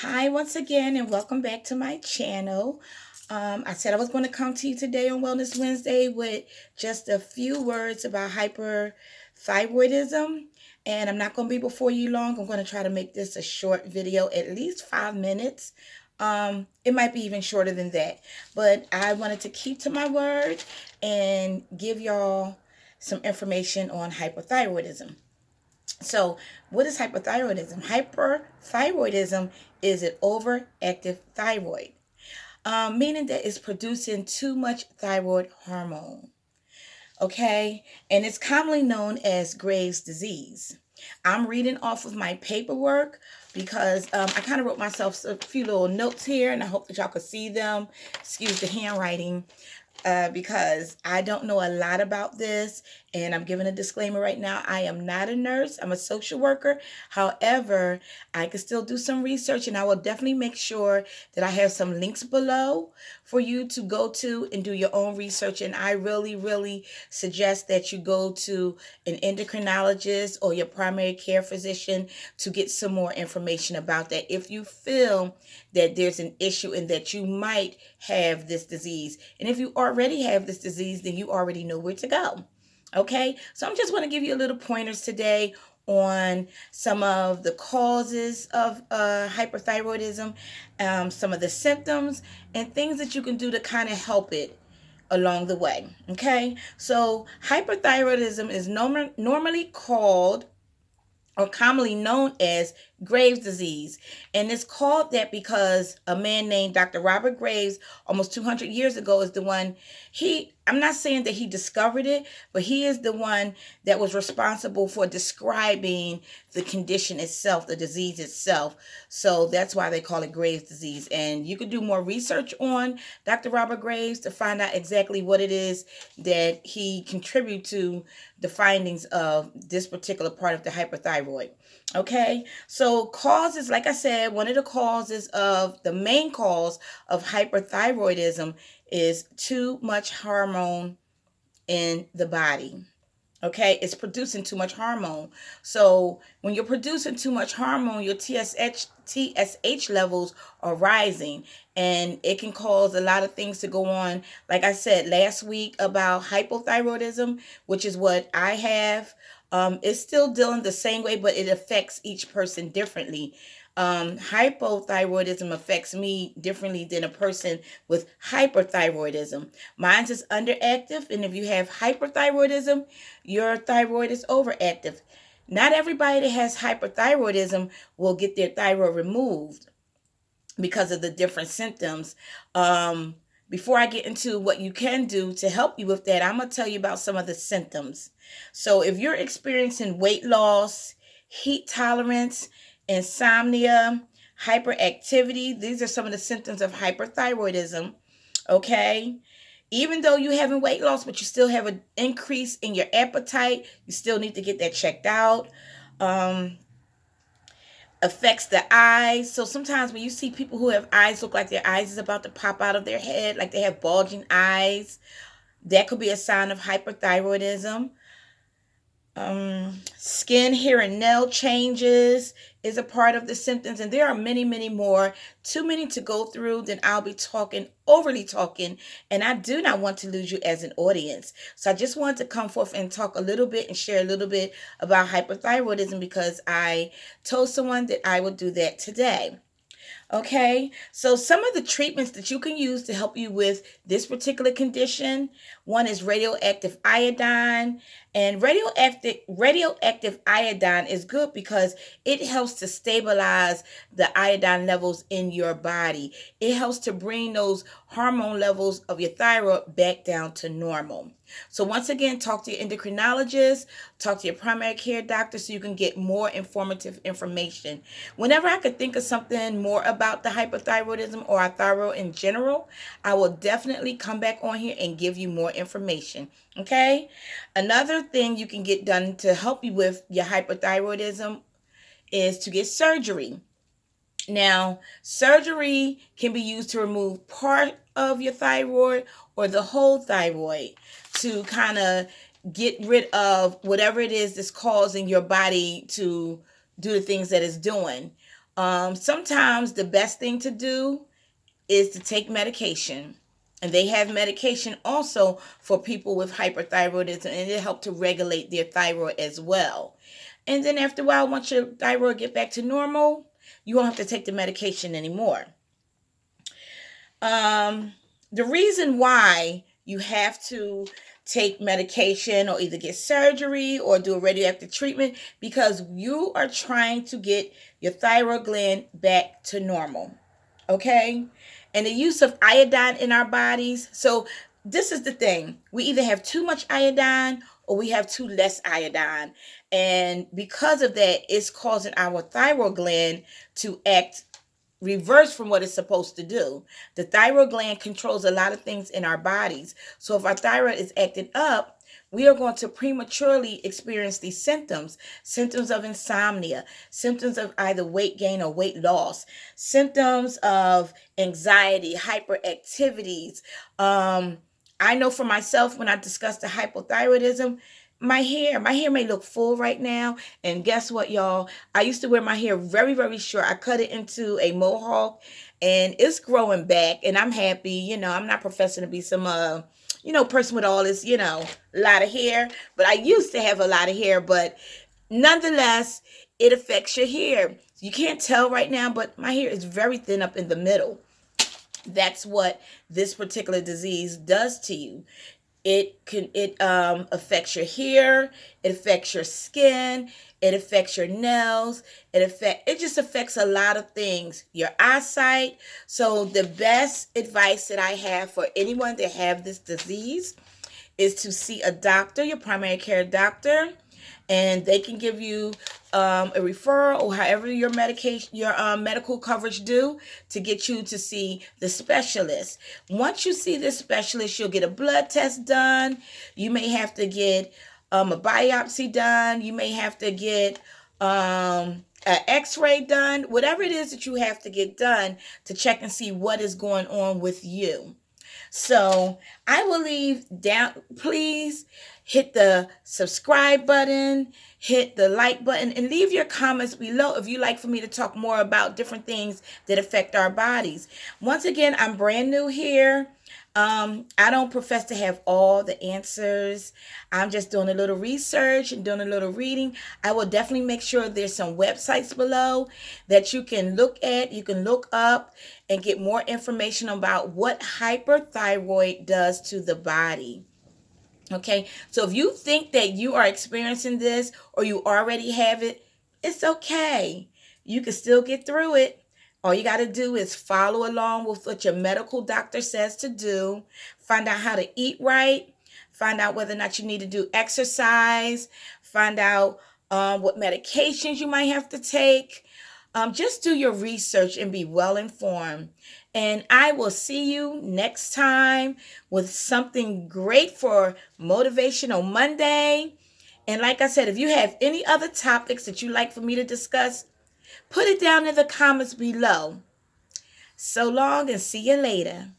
Hi, once again, and welcome back to my channel. I said I was going to come to you today on Wellness Wednesday with just a few words about hyperthyroidism. And I'm not going to be before you long. I'm going to try to make this a short video, at least 5 minutes. It might be even shorter than that. But I wanted to keep to my word and give y'all some information on hypothyroidism. So, what is hyperthyroidism? Hyperthyroidism is an overactive thyroid, meaning that it's producing too much thyroid hormone. Okay, and it's commonly known as Graves' disease. I'm reading off of my paperwork because I kind of wrote myself a few little notes here, and I hope that y'all could see them. Excuse the handwriting because I don't know a lot about this. And I'm giving a disclaimer right now. I am not a nurse. I'm a social worker. However, I can still do some research, and I will definitely make sure that I have some links below for you to go to and do your own research. And I really, really suggest that you go to an endocrinologist or your primary care physician to get some more information about that if you feel that there's an issue and that you might have this disease. And if you already have this disease, then you already know where to go. Okay, so I'm just going to give you a little pointers today on some of the causes of hyperthyroidism, some of the symptoms, and things that you can do to kind of help it along the way. Okay, so hyperthyroidism is normally called or commonly known as Graves' disease. And it's called that because a man named Dr. Robert Graves, almost 200 years ago, is the one, I'm not saying that he discovered it, but he is the one that was responsible for describing the condition itself, the disease itself. So that's why they call it Graves' disease. And you could do more research on Dr. Robert Graves to find out exactly what it is that he contributed to the findings of this particular part of the hyperthyroid. Okay, so causes, like I said, one of the main cause of hyperthyroidism is too much hormone in the body. Okay, it's producing too much hormone. So when you're producing too much hormone, your TSH levels are rising, and it can cause a lot of things to go on. Like I said last week about hypothyroidism, which is what I have. It's still dealing the same way, but it affects each person differently. Hypothyroidism affects me differently than a person with hyperthyroidism. Mine's is underactive, and if you have hyperthyroidism, your thyroid is overactive. Not everybody that has hyperthyroidism will get their thyroid removed because of the different symptoms. Before I get into what you can do to help you with that, I'm going to tell you about some of the symptoms. So if you're experiencing weight loss, heat tolerance, insomnia, hyperactivity, these are some of the symptoms of hyperthyroidism. Okay. Even though you having weight loss, but you still have an increase in your appetite, you still need to get that checked out. Affects the eyes. So sometimes when you see people who have eyes look like their eyes is about to pop out of their head, like they have bulging eyes, that could be a sign of hyperthyroidism. Skin, hair, and nail changes is a part of the symptoms, and there are many, many more. Too many to go through. Then I'll be overly talking, and I do not want to lose you as an audience. So I just wanted to come forth and talk a little bit and share a little bit about hyperthyroidism because I told someone that I would do that today. Okay, so some of the treatments that you can use to help you with this particular condition, one is radioactive iodine. And radioactive iodine is good because it helps to stabilize the iodine levels in your body. It helps to bring those hormone levels of your thyroid back down to normal. So once again, talk to your endocrinologist, talk to your primary care doctor so you can get more informative information. Whenever I could think of something more about the hypothyroidism or our thyroid in general, I will definitely come back on here and give you more information. Okay? Another thing you can get done to help you with your hypothyroidism is to get surgery. Now, surgery can be used to remove part of your thyroid or the whole thyroid to kind of get rid of whatever it is that's causing your body to do the things that it's doing. Sometimes the best thing to do is to take medication. And they have medication also for people with hyperthyroidism, and it helps to regulate their thyroid as well. And then after a while, once your thyroid get back to normal, you won't have to take the medication anymore. The reason why you have to take medication or either get surgery or do a radioactive treatment, because you are trying to get your thyroid gland back to normal. Okay? And the use of iodine in our bodies. So this is the thing. We either have too much iodine or we have too less iodine. And because of that, it's causing our thyroid gland to act reverse from what it's supposed to do. The thyroid gland controls a lot of things in our bodies. So if our thyroid is acting up, we are going to prematurely experience these symptoms of insomnia, symptoms of either weight gain or weight loss, symptoms of anxiety, hyperactivities. I know for myself, when I discussed the hypothyroidism, my hair may look full right now. And guess what, y'all? I used to wear my hair very, very short. I cut it into a mohawk and it's growing back, and I'm happy. I'm not professing to be some person with all this, lot of hair, but I used to have a lot of hair. But nonetheless, it affects your hair. You can't tell right now, but my hair is very thin up in the middle. That's what this particular disease does to you. It affects your hair, it affects your skin, it affects your nails, it just affects a lot of things, your eyesight. So the best advice that I have for anyone that have this disease is to see a doctor, your primary care doctor, and they can give you a referral or however your medical coverage do to get you to see the specialist. Once you see the specialist, you'll get a blood test done. You may have to get a biopsy done. You may have to get an x-ray done. Whatever it is that you have to get done to check and see what is going on with you. So I will leave down, please hit the subscribe button, hit the like button, and leave your comments below if you'd like for me to talk more about different things that affect our bodies. Once again, I'm brand new here. I don't profess to have all the answers. I'm just doing a little research and doing a little reading. I will definitely make sure there's some websites below that you can look at, you can look up and get more information about what hyperthyroid does to the body. Okay, so if you think that you are experiencing this or you already have it, it's okay. You can still get through it. All you got to do is follow along with what your medical doctor says to do. Find out how to eat right. Find out whether or not you need to do exercise. Find out what medications you might have to take. Just do your research and be well informed. And I will see you next time with something great for Motivational Monday. And like I said, if you have any other topics that you'd like for me to discuss, put it down in the comments below. So long and see you later.